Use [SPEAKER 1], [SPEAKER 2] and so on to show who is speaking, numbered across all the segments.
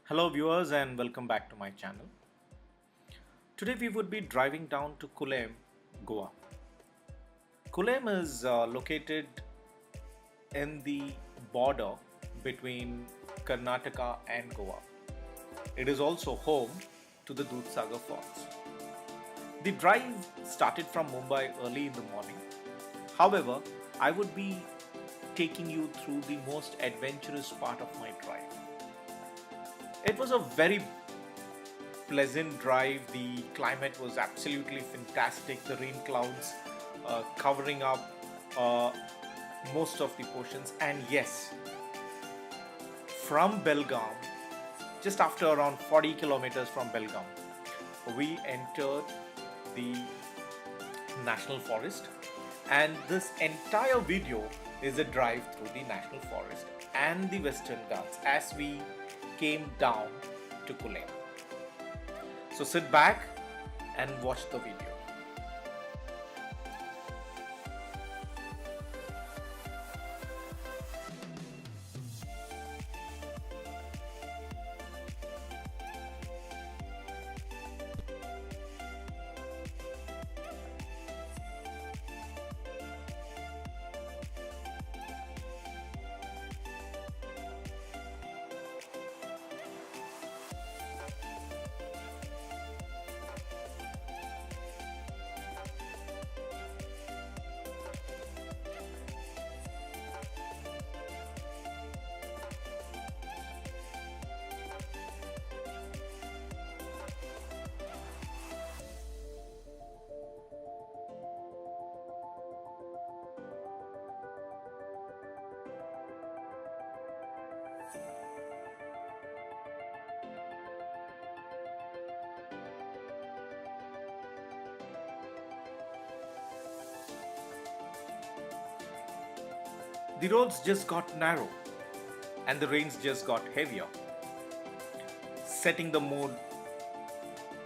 [SPEAKER 1] Hello viewers and welcome back to my channel. Today we would be driving down to Kulem, Goa. Kulem is located in the border between Karnataka and Goa. It is also home to the Dudh Sagar Falls. The drive started from Mumbai early in the morning. However, I would be taking you through the most adventurous part of my drive. It was a very pleasant drive. The climate was absolutely fantastic. The rain clouds covering up uh, most of the portions. And yes, from Belgaum, just after around 40 kilometers from Belgaum, we entered the National Forest. And this entire video is a drive through the National Forest and the Western Ghats as we came down to Kulem. So sit back and watch the video. The roads just got narrow and the rains just got heavier, setting the mood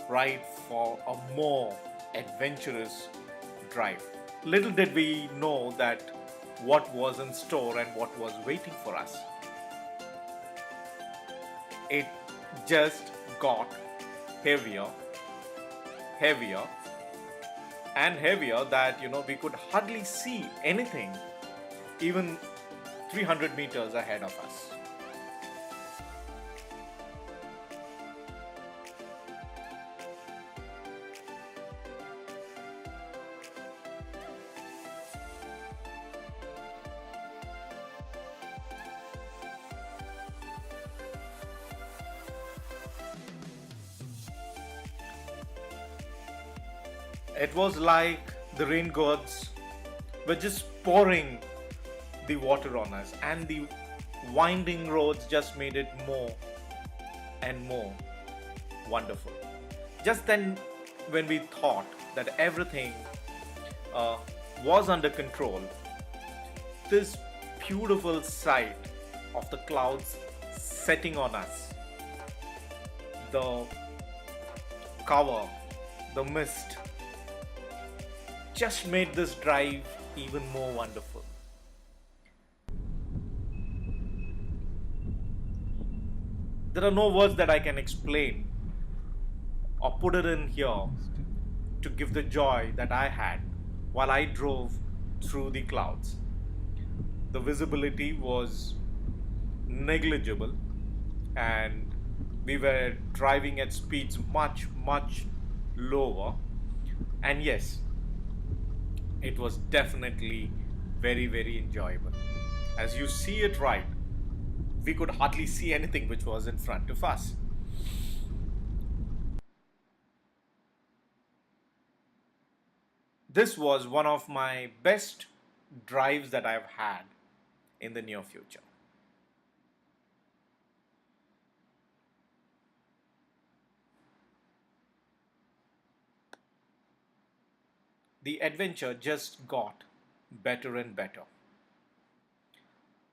[SPEAKER 1] right for a more adventurous drive. Little did we know that what was in store and what was waiting for us. It just got heavier, heavier, and heavier that we could hardly see anything even 300 meters ahead of us. It was like the rain gods were just pouring the water on us, and the winding roads just made it more and more wonderful. Just then, when we thought that everything was under control, this beautiful sight of the clouds setting on us, the cover, the mist, just made this drive even more wonderful. There are no words that I can explain or put it in here to give the joy that I had while I drove through the clouds. The visibility was negligible and we were driving at speeds much, much lower. And yes, it was definitely very, very enjoyable. As you see it right, we could hardly see anything which was in front of us. This was one of my best drives that I've had in the near future. The adventure just got better and better.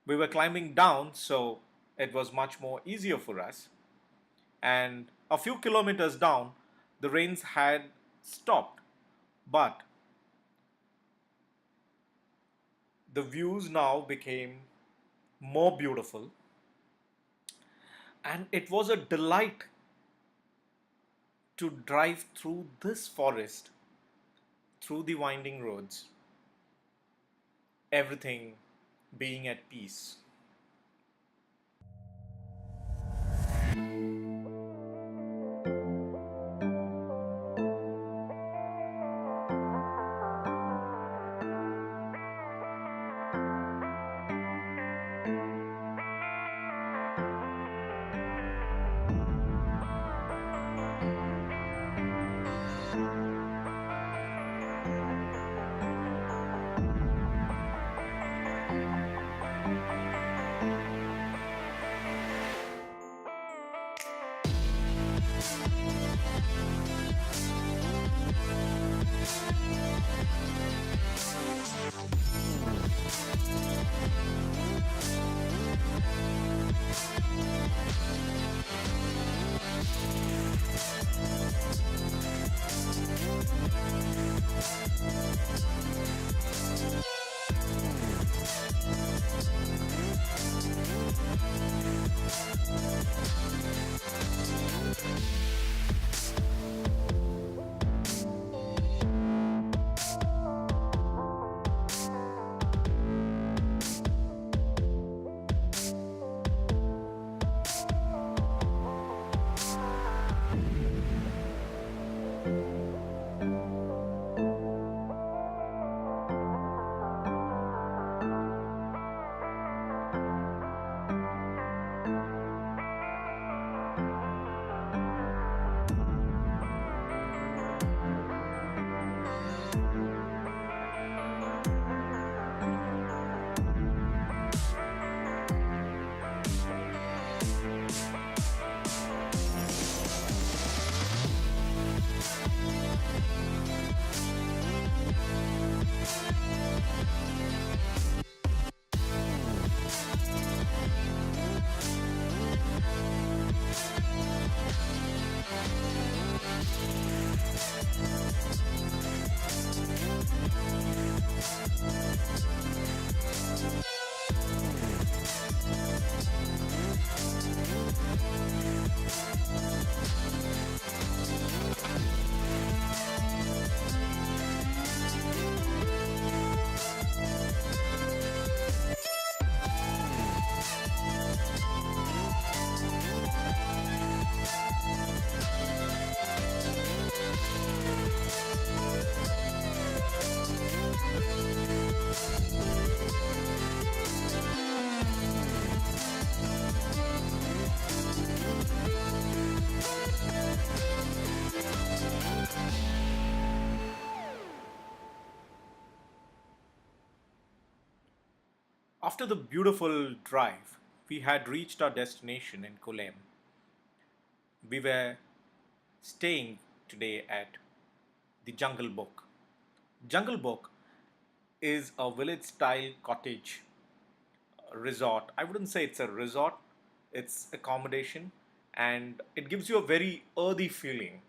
[SPEAKER 1] We were climbing down, so it was much more easier for us. And a few kilometers down, the rains had stopped, but the views now became more beautiful. And it was a delight to drive through this forest, through the winding roads, everything being at peace. After the beautiful drive, we had reached our destination in Kulem. We were staying today at the Jungle Book. Jungle Book is a village style cottage resort. I wouldn't say it's a resort, it's accommodation, and it gives you a very earthy feeling.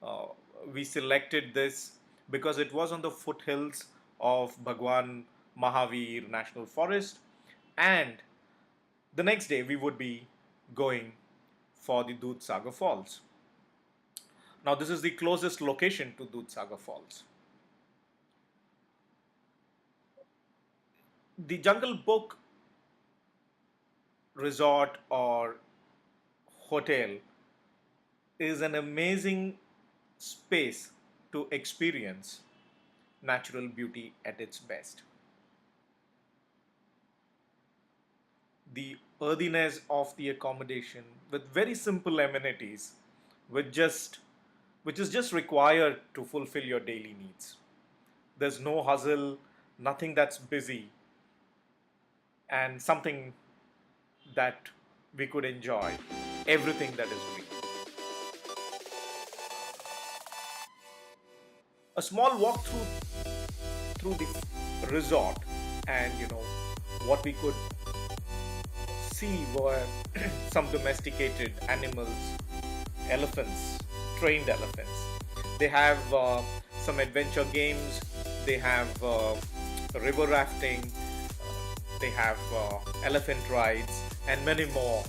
[SPEAKER 1] Uh, we selected this because it was on the foothills of Bhagwan Mahavir National Forest, and the next day we would be going for the Dudh Sagar Falls. Now, this is the closest location to Dudh Sagar Falls. The Jungle Book resort or hotel is an amazing space to experience natural beauty at its best. The earthiness of the accommodation with very simple amenities with just which is just required to fulfill your daily needs. There's no hustle, nothing that's busy, and something that we could enjoy, everything that is free. A small walk through the resort, and what we could see were some domesticated animals, elephants, trained elephants. They have some adventure games. They have river rafting. They have elephant rides and many more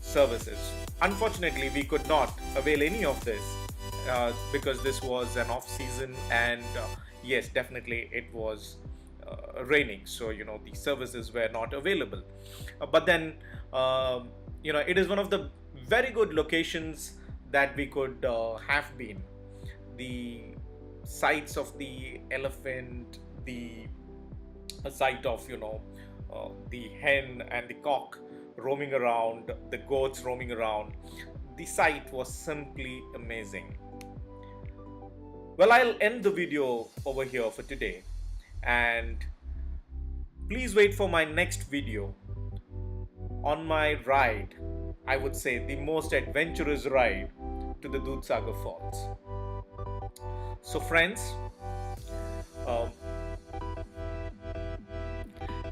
[SPEAKER 1] services. Unfortunately, we could not avail any of this because this was an off season, and yes, definitely it was raining, so the services were not available. But then it is one of the very good locations that we could have been. The sights of the elephant, the sight of the hen and the cock roaming around, the goats roaming around, the sight was simply amazing. Well, I'll end the video over here for today, and please wait for my next video on my ride, I would say the most adventurous ride to the Dudh Sagar Falls. So friends,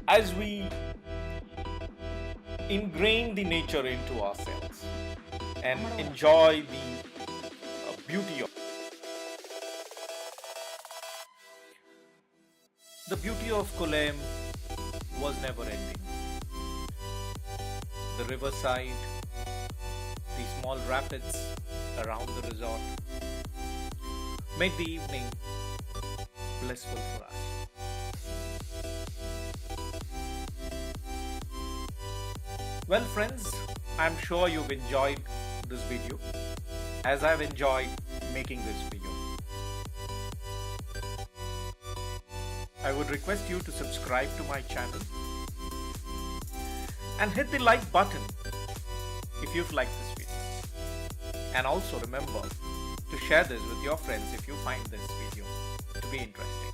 [SPEAKER 1] as we ingrain the nature into ourselves and enjoy the beauty of Kulem was never ending. The riverside, the small rapids around the resort made the evening blissful for us. Well friends, I'm sure you've enjoyed this video as I've enjoyed making this video. I would request you to subscribe to my channel and hit the like button if you've liked this video. And also remember to share this with your friends if you find this video to be interesting.